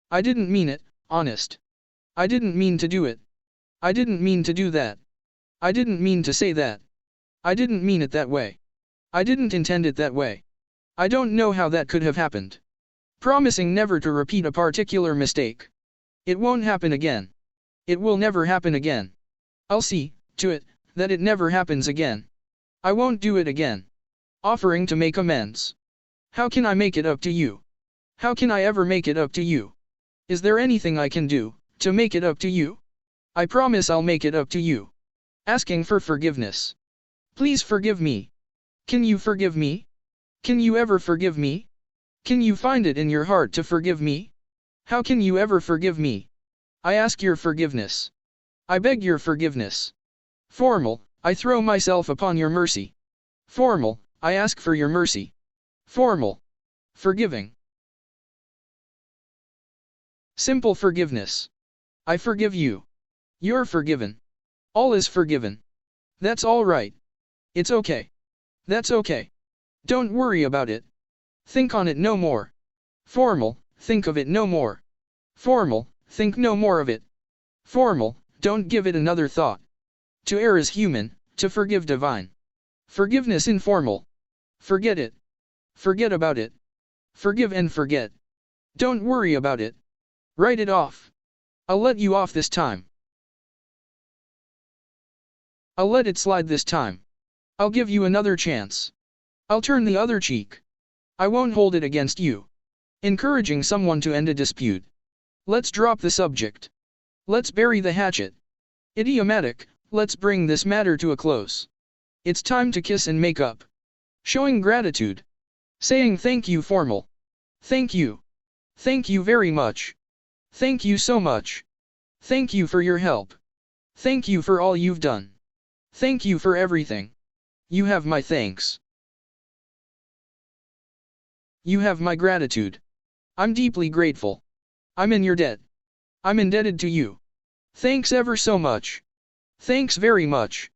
I didn't mean it, honest. I didn't mean to do it. I didn't mean to do that. I didn't mean to say that. I didn't mean it that way. I didn't intend it that way. I don't know how that could have happened. Promising never to repeat a particular mistake. It won't happen again. It will never happen again. I'll see to it that it never happens again. I won't do it again. Offering to make amends. How can I make it up to you? How can I ever make it up to you? Is there anything I can do to make it up to you? I promise I'll make it up to you. Asking for forgiveness. Please forgive me. Can you forgive me? Can you ever forgive me? Can you find it in your heart to forgive me? How can you ever forgive me? I ask your forgiveness. I beg your forgiveness. Formal, I throw myself upon your mercy. Formal, I ask for your mercy. Formal. Forgiving. Simple forgiveness. I forgive you. You're forgiven. All is forgiven. That's all right. It's okay. That's okay. Don't worry about it. Think on it no more. Formal, think of it no more. Formal, think no more of it. Formal, don't give it another thought. To err is human, to forgive divine. Forgiveness informal. Forget it. Forget about it. Forgive and forget. Don't worry about it. Write it off. I'll let you off this time. I'll let it slide this time. I'll give you another chance. I'll turn the other cheek. I won't hold it against you. Encouraging someone to end a dispute. Let's drop the subject. Let's bury the hatchet. Idiomatic, let's bring this matter to a close. It's time to kiss and make up. Showing gratitude. Saying thank you formal. Thank you. Thank you very much. Thank you so much. Thank you for your help. Thank you for all you've done. Thank you for everything. You have my thanks. You have my gratitude. I'm deeply grateful. I'm in your debt. I'm indebted to you. Thanks ever so much. Thanks very much.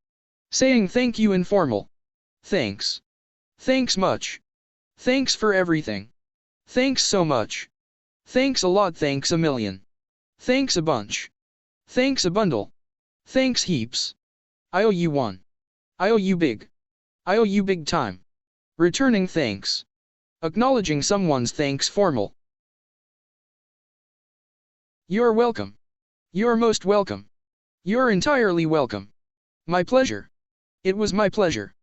Saying thank you informal. Thanks. Thanks much. Thanks for everything. Thanks so much. Thanks a lot, thanks a million. Thanks a bunch. Thanks a bundle. Thanks heaps. I owe you one. I owe you big. I owe you big time. Returning thanks. Acknowledging someone's thanks formal. You're welcome. You're most welcome. You're entirely welcome. My pleasure. It was my pleasure.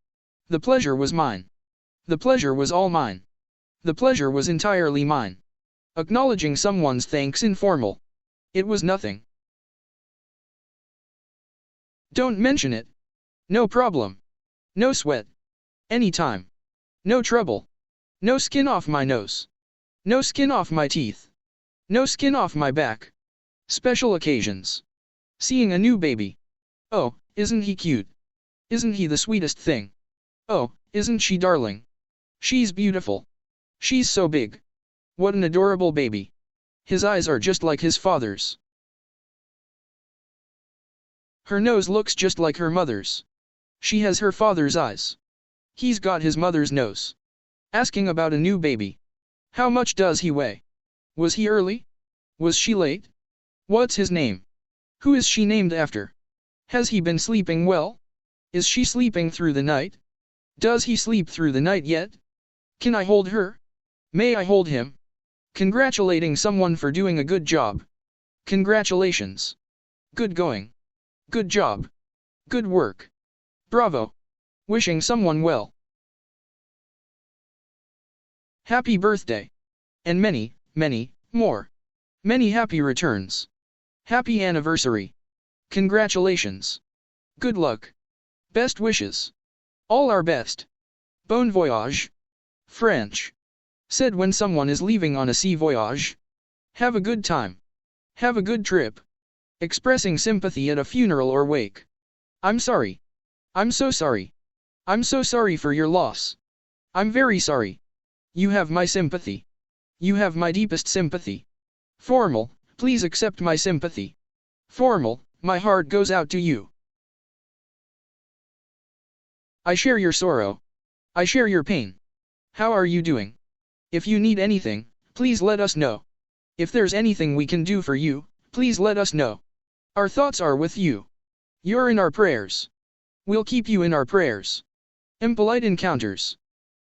The pleasure was mine. The pleasure was all mine. The pleasure was entirely mine. Acknowledging someone's thanks informal. It was nothing. Don't mention it. No problem. No sweat. Anytime. No trouble. No skin off my nose. No skin off my teeth. No skin off my back. Special occasions. Seeing a new baby. Oh, isn't he cute? Isn't he the sweetest thing? Oh, isn't she darling? She's beautiful. She's so big. What an adorable baby. His eyes are just like his father's. Her nose looks just like her mother's. She has her father's eyes. He's got his mother's nose. Asking about a new baby. How much does he weigh? Was he early? Was she late? What's his name? Who is she named after? Has he been sleeping well? Is she sleeping through the night? Does he sleep through the night yet? Can I hold her? May I hold him? Congratulating someone for doing a good job. Congratulations. Good going. Good job. Good work. Bravo. Wishing someone well. Happy birthday. And many, many, more. Many happy returns. Happy anniversary. Congratulations. Good luck. Best wishes. All our best. Bon voyage. French. Said when someone is leaving on a sea voyage. Have a good time. Have a good trip. Expressing sympathy at a funeral or wake. I'm sorry. I'm so sorry. I'm so sorry for your loss. I'm very sorry. You have my sympathy. You have my deepest sympathy. Formal, please accept my sympathy. Formal, my heart goes out to you. I share your sorrow. I share your pain. How are you doing? If you need anything, please let us know. If there's anything we can do for you, please let us know. Our thoughts are with you. You're in our prayers. We'll keep you in our prayers. Impolite encounters.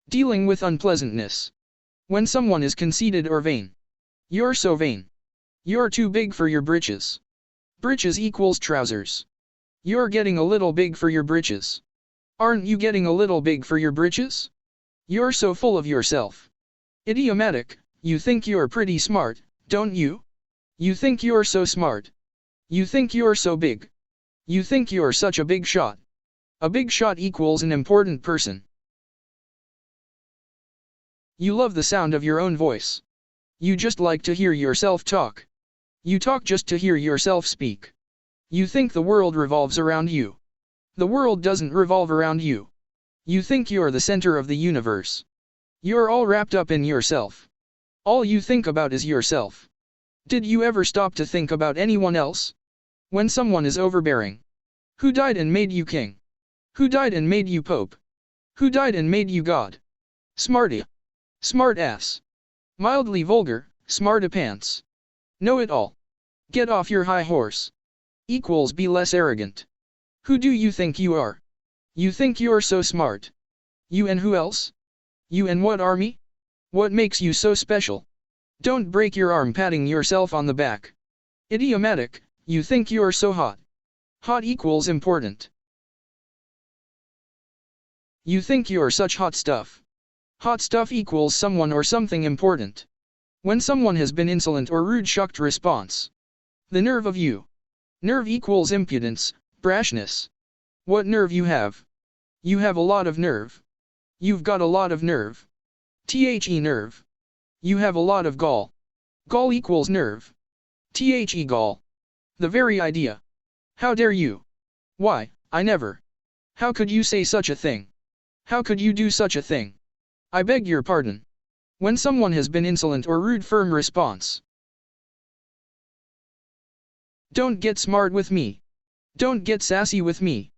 Dealing with unpleasantness. When someone is conceited or vain. You're so vain. You're too big for your britches. Britches equals trousers. You're getting a little big for your britches. Aren't you getting a little big for your britches? You're so full of yourself. Idiomatic, you think you're pretty smart, don't you? You think you're so smart. You think you're so big. You think you're such a big shot. A big shot equals an important person. You love the sound of your own voice. You just like to hear yourself talk. You talk just to hear yourself speak. You think the world revolves around you. The world doesn't revolve around you. You think you're the center of the universe. You're all wrapped up in yourself. All you think about is yourself. Did you ever stop to think about anyone else? When someone is overbearing. Who died and made you king? Who died and made you pope? Who died and made you God? Smarty. Smart ass. Mildly vulgar, smarty-pants. Know it all. Get off your high horse. Equals be less arrogant. Who do you think you are? You think you're so smart. You and who else? You and what army? What makes you so special? Don't break your arm patting yourself on the back. Idiomatic, you think you're so hot. Hot equals important. You think you're such hot stuff. Hot stuff equals someone or something important. When someone has been insolent or rude, shocked response. The nerve of you. Nerve equals impudence, brashness. What nerve you have? You have a lot of nerve. You've got a lot of nerve. The nerve. You have a lot of gall. Gall equals nerve. The gall. The very idea. How dare you? Why, I never. How could you say such a thing? How could you do such a thing? I beg your pardon. When someone has been insolent or rude, firm response. Don't get smart with me. Don't get sassy with me.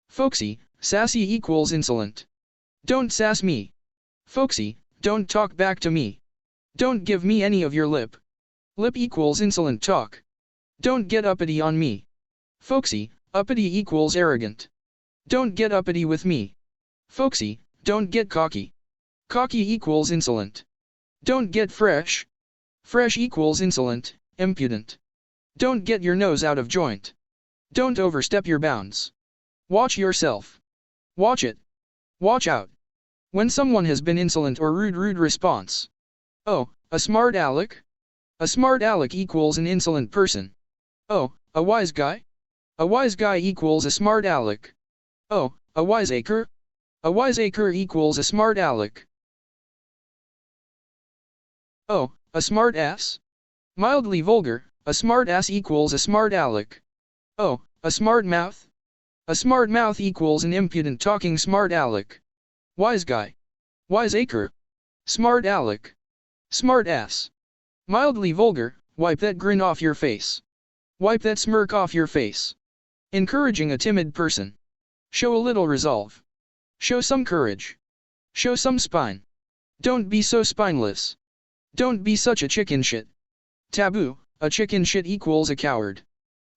Folksy, sassy equals insolent. Don't sass me. Folksy, don't talk back to me. Don't give me any of your lip. Lip equals insolent talk. Don't get uppity on me. Folksy, uppity equals arrogant. Don't get uppity with me. Folksy, don't get cocky. Cocky equals insolent. Don't get fresh. Fresh equals insolent, impudent. Don't get your nose out of joint. Don't overstep your bounds. Watch yourself. Watch it. Watch out. When someone has been insolent or rude response. Oh, a smart aleck? A smart aleck equals an insolent person. Oh, a wise guy? A wise guy equals a smart aleck. Oh, a wiseacre? A wiseacre equals a smart aleck. Oh, a smart ass? Mildly vulgar, a smart ass equals a smart aleck. Oh, a smart mouth? A smart mouth equals an impudent talking smart aleck. Wise guy. Wiseacre. Smart aleck. Smart ass. Mildly vulgar, wipe that grin off your face. Wipe that smirk off your face. Encouraging a timid person. Show a little resolve. Show some courage. Show some spine. Don't be so spineless. Don't be such a chicken shit. Taboo, a chicken shit equals a coward.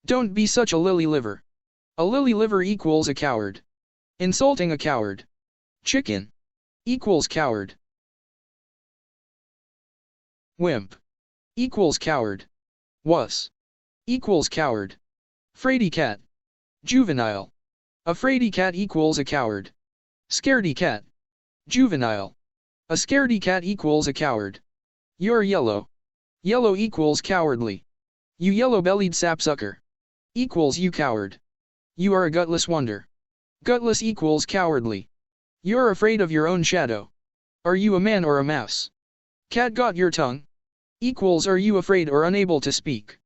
Don't be such a lily liver. A lily liver equals a coward. Insulting a coward. Chicken equals coward. Wimp equals coward. Wuss equals coward. Fraidy cat. Juvenile. A fraidy cat equals a coward. Scaredy cat. Juvenile. A scaredy cat equals a coward. You're yellow. Yellow equals cowardly. You yellow-bellied sapsucker. Equals you coward. You are a gutless wonder. Gutless equals cowardly. You're afraid of your own shadow. Are you a man or a mouse? Cat got your tongue? Equals are you afraid or unable to speak?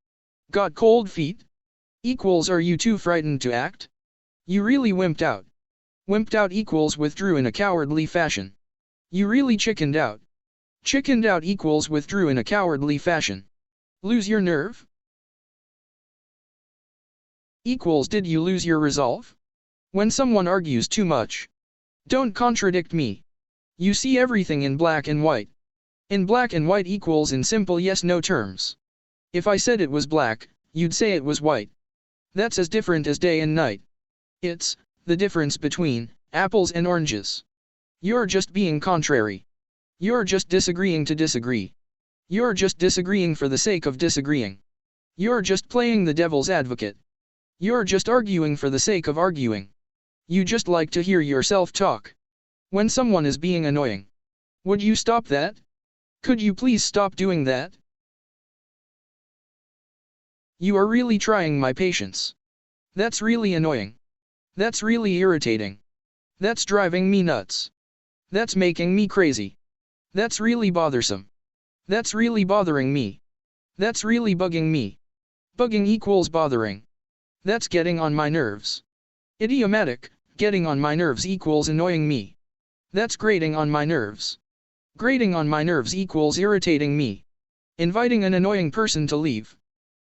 Got cold feet? Equals are you too frightened to act? You really wimped out. Wimped out equals withdrew in a cowardly fashion. You really chickened out. Chickened out equals withdrew in a cowardly fashion. Lose your nerve? Equals did you lose your resolve? When someone argues too much. Don't contradict me. You see everything in black and white. In black and white equals in simple yes-no terms. If I said it was black, you'd say it was white. That's as different as day and night. It's the difference between apples and oranges. You're just being contrary. You're just disagreeing to disagree. You're just disagreeing for the sake of disagreeing. You're just playing the devil's advocate. You're just arguing for the sake of arguing. You just like to hear yourself talk. When someone is being annoying, would you stop that? Could you please stop doing that? You are really trying my patience. That's really annoying. That's really irritating. That's driving me nuts. That's making me crazy. That's really bothersome. That's really bothering me. That's really bugging me. Bugging equals bothering. That's getting on my nerves. Idiomatic, getting on my nerves equals annoying me. That's grating on my nerves. Grating on my nerves equals irritating me. Inviting an annoying person to leave.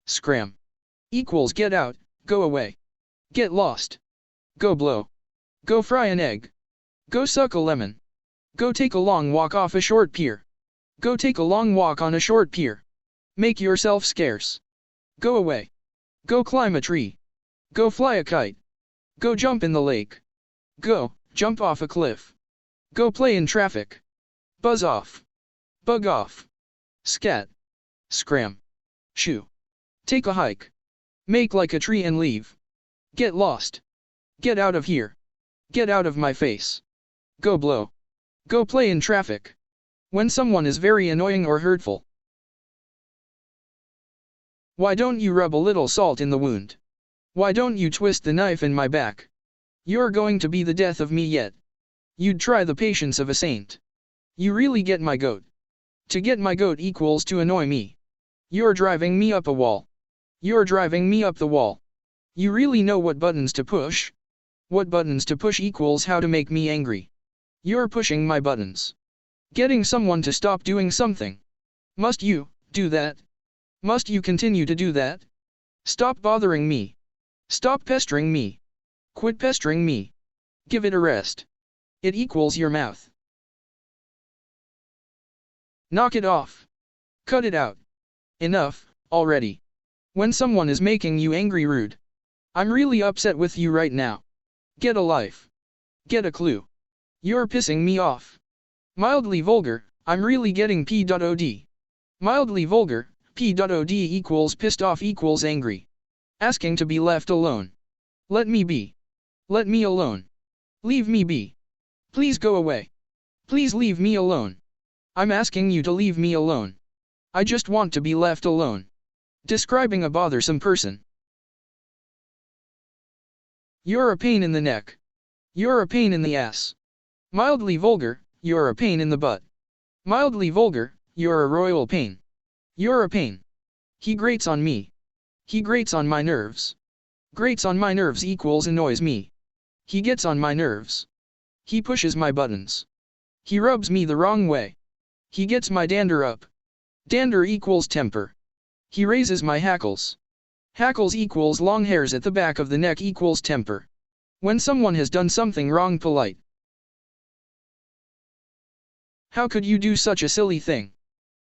Scram. Equals get out, go away. Get lost. Go blow. Go fry an egg. Go suck a lemon. Go take a long walk off a short pier. Go take a long walk on a short pier. Make yourself scarce. Go away. Go climb a tree. Go fly a kite. Go jump in the lake. Go, jump off a cliff. Go play in traffic. Buzz off. Bug off. Scat. Scram. Shoo. Take a hike. Make like a tree and leave. Get lost. Get out of here. Get out of my face. Go blow. Go play in traffic. When someone is very annoying or hurtful. Why don't you rub a little salt in the wound? Why don't you twist the knife in my back? You're going to be the death of me yet. You'd try the patience of a saint. You really get my goat. To get my goat equals to annoy me. You're driving me up a wall. You're driving me up the wall. You really know what buttons to push? What buttons to push equals how to make me angry. You're pushing my buttons. Getting someone to stop doing something. Must you do that? Must you continue to do that? Stop bothering me. Stop pestering me. Quit pestering me. Give it a rest. It equals your mouth. Knock it off. Cut it out. Enough, already. When someone is making you angry rude. I'm really upset with you right now. Get a life. Get a clue. You're pissing me off. Mildly vulgar, I'm really getting p.od. Mildly vulgar, p.od equals pissed off equals angry. Asking to be left alone. Let me be. Let me alone. Leave me be. Please go away. Please leave me alone. I'm asking you to leave me alone. I just want to be left alone. Describing a bothersome person. You're a pain in the neck. You're a pain in the ass. Mildly vulgar, you're a pain in the butt. Mildly vulgar, you're a royal pain. You're a pain. He grates on me. He grates on my nerves. Grates on my nerves equals annoys me. He gets on my nerves. He pushes my buttons. He rubs me the wrong way. He gets my dander up. Dander equals temper. He raises my hackles. Hackles equals long hairs at the back of the neck equals temper. When someone has done something wrong, polite. How could you do such a silly thing?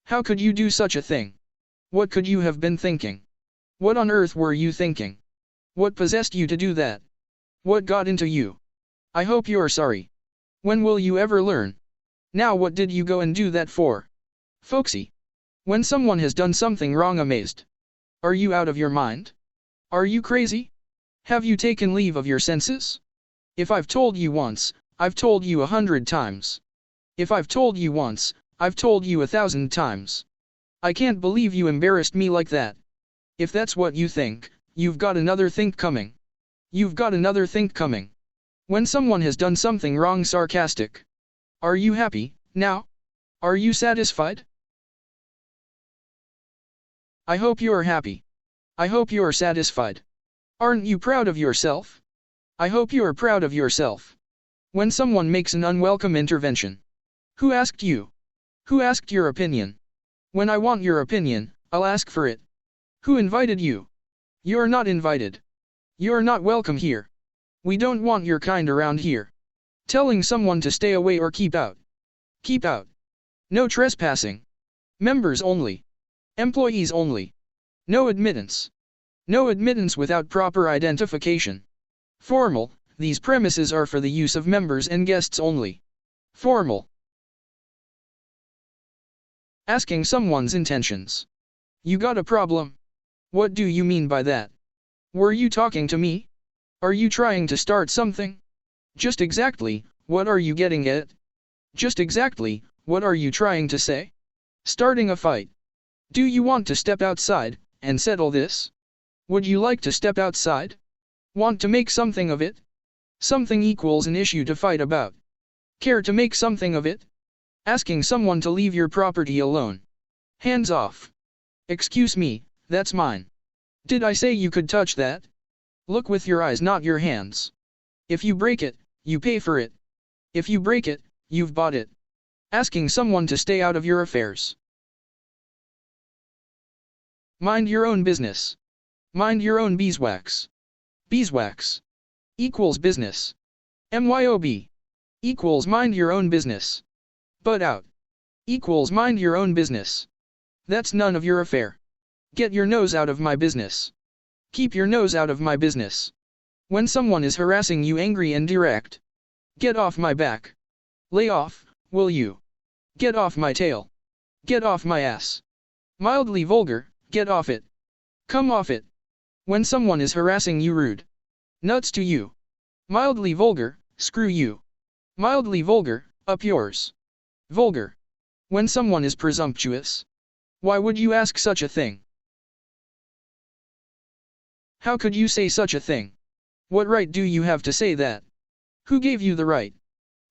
How could you do such a thing? What could you have been thinking? What on earth were you thinking? What possessed you to do that? What got into you? I hope you're sorry. When will you ever learn? Now what did you go and do that for? Folksy. When someone has done something wrong, amazed. Are you out of your mind? Are you crazy? Have you taken leave of your senses? If I've told you once, I've told you 100 times. If I've told you once, I've told you 1,000 times. I can't believe you embarrassed me like that. If that's what you think, you've got another think coming. You've got another think coming. When someone has done something wrong, sarcastic. Are you happy, now? Are you satisfied? I hope you're happy. I hope you're satisfied. Aren't you proud of yourself? I hope you're proud of yourself. When someone makes an unwelcome intervention. Who asked you? Who asked your opinion? When I want your opinion, I'll ask for it. Who invited you? You're not invited. You're not welcome here. We don't want your kind around here. Telling someone to stay away or keep out. Keep out. No trespassing. Members only. Employees only. No admittance. No admittance without proper identification. Formal, these premises are for the use of members and guests only. Formal. Asking someone's intentions. You got a problem? What do you mean by that? Were you talking to me? Are you trying to start something? Just exactly, what are you getting at? Just exactly, what are you trying to say? Starting a fight. Do you want to step outside and settle this? Would you like to step outside? Want to make something of it? Something equals an issue to fight about. Care to make something of it? Asking someone to leave your property alone. Hands off. Excuse me, that's mine. Did I say you could touch that? Look with your eyes, not your hands. If you break it, you pay for it. If you break it, you've bought it. Asking someone to stay out of your affairs. Mind your own business. Mind your own beeswax. Beeswax equals business. MYOB equals mind your own business. Butt out equals mind your own business. That's none of your affair. Get your nose out of my business. Keep your nose out of my business. When someone is harassing you, angry and direct. Get off my back. Lay off, will you? Get off my tail. Get off my ass. Mildly vulgar, get off it. Come off it. When someone is harassing you, rude. Nuts to you. Mildly vulgar, screw you. Mildly vulgar, up yours. Vulgar. When someone is presumptuous. Why would you ask such a thing? How could you say such a thing? What right do you have to say that? Who gave you the right?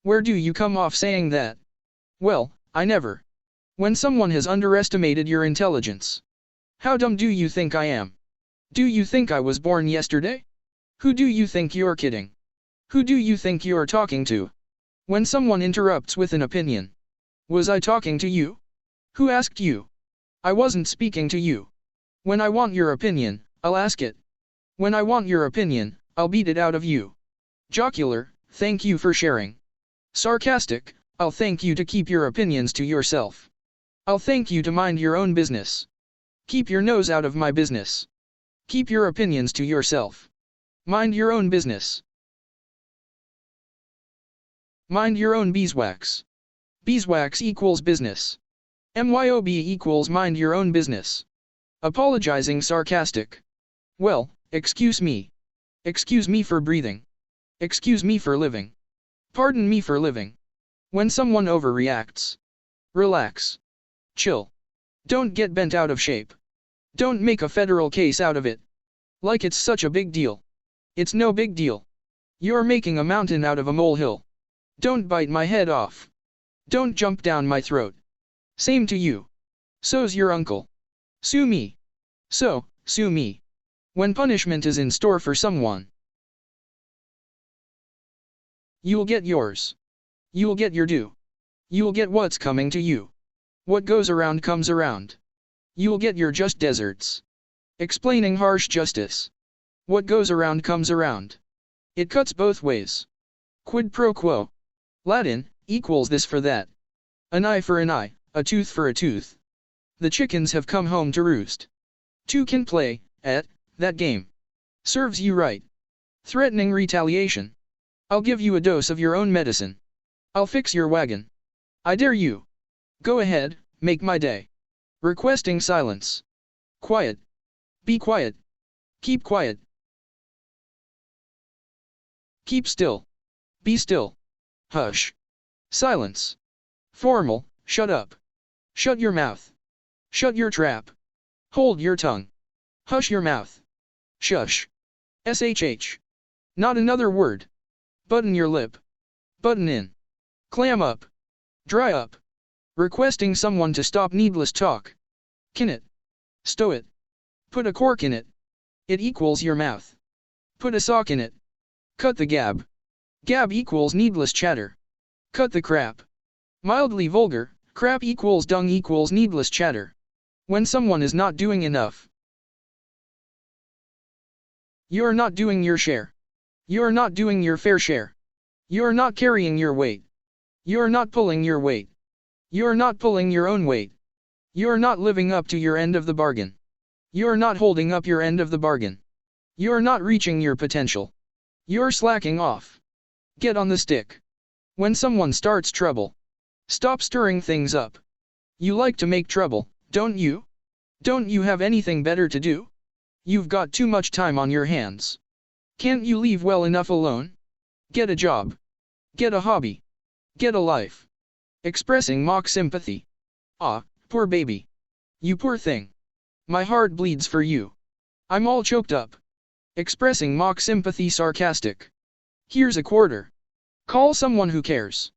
Where do you come off saying that? Well, I never. When someone has underestimated your intelligence. How dumb do you think I am? Do you think I was born yesterday? Who do you think you're kidding? Who do you think you're talking to? When someone interrupts with an opinion. Was I talking to you? Who asked you? I wasn't speaking to you. When I want your opinion, I'll ask it. When I want your opinion, I'll beat it out of you. Jocular, thank you for sharing. Sarcastic, I'll thank you to keep your opinions to yourself. I'll thank you to mind your own business. Keep your nose out of my business. Keep your opinions to yourself. Mind your own business. Mind your own beeswax. Beeswax equals business. MYOB equals mind your own business. Apologizing, sarcastic. Well, excuse me. Excuse me for breathing. Excuse me for living. Pardon me for living. When someone overreacts. Relax. Chill. Don't get bent out of shape. Don't make a federal case out of it. Like it's such a big deal. It's no big deal. You're making a mountain out of a molehill. Don't bite my head off. Don't jump down my throat. Same to you. So's your uncle. Sue me. So, sue me. When punishment is in store for someone. You'll get yours. You'll get your due. You'll get what's coming to you. What goes around comes around. You'll get your just deserts. Explaining harsh justice. What goes around comes around. It cuts both ways. Quid pro quo. Latin, equals this for that. An eye for an eye, a tooth for a tooth. The chickens have come home to roost. Two can play, at, that game. Serves you right. Threatening retaliation. I'll give you a dose of your own medicine. I'll fix your wagon. I dare you. Go ahead, make my day. Requesting silence. Quiet. Be quiet. Keep quiet. Keep still. Be still. Hush. Silence. Formal, shut up. Shut your mouth. Shut your trap. Hold your tongue. Hush your mouth. Shush. SHH. Not another word. Button your lip. Button in. Clam up. Dry up. Requesting someone to stop needless talk. Can it. Stow it. Put a cork in it. It equals your mouth. Put a sock in it. Cut the gab. Gab equals needless chatter. Cut the crap. Mildly vulgar, crap equals dung equals needless chatter. When someone is not doing enough. You're not doing your share. You're not doing your fair share. You're not carrying your weight. You're not pulling your weight. You're not pulling your own weight. You're not living up to your end of the bargain. You're not holding up your end of the bargain. You're not reaching your potential. You're slacking off. Get on the stick. When someone starts trouble, stop stirring things up. You like to make trouble, don't you? Don't you have anything better to do? You've got too much time on your hands. Can't you leave well enough alone? Get a job. Get a hobby. Get a life. Expressing mock sympathy. Ah, poor baby. You poor thing. My heart bleeds for you. I'm all choked up. Expressing mock sympathy sarcastic. Here's a quarter. Call someone who cares.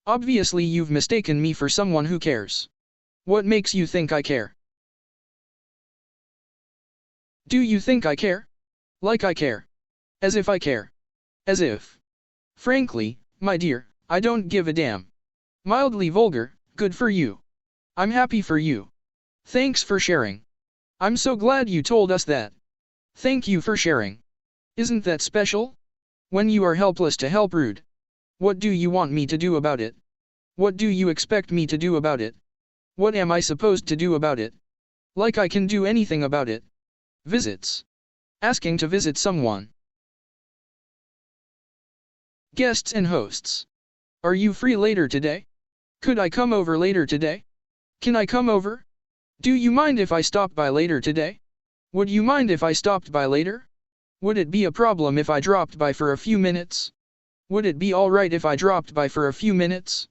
Obviously you've mistaken me for someone who cares. What makes you think I care? Do you think I care? Like I care. As if I care. As if. Frankly, my dear, I don't give a damn. Mildly vulgar, good for you. I'm happy for you. Thanks for sharing. I'm so glad you told us that. Thank you for sharing. Isn't that special? When you are helpless to help rude. What do you want me to do about it? What do you expect me to do about it? What am I supposed to do about it? Like I can do anything about it. Visits. Asking to visit someone. Guests and hosts. Are you free later today? Could I come over later today? Can I come over? Do you mind if I stop by later today? Would you mind if I stopped by later? Would it be a problem if I dropped by for a few minutes? Would it be alright if I dropped by for a few minutes?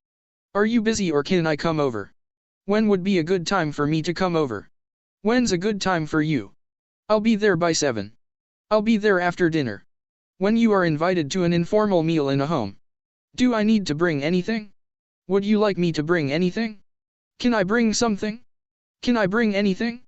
Are you busy or can I come over? When would be a good time for me to come over? When's a good time for you? I'll be there by 7. I'll be there after dinner. When you are invited to an informal meal in a home. Do I need to bring anything? Would you like me to bring anything? Can I bring something? Can I bring anything?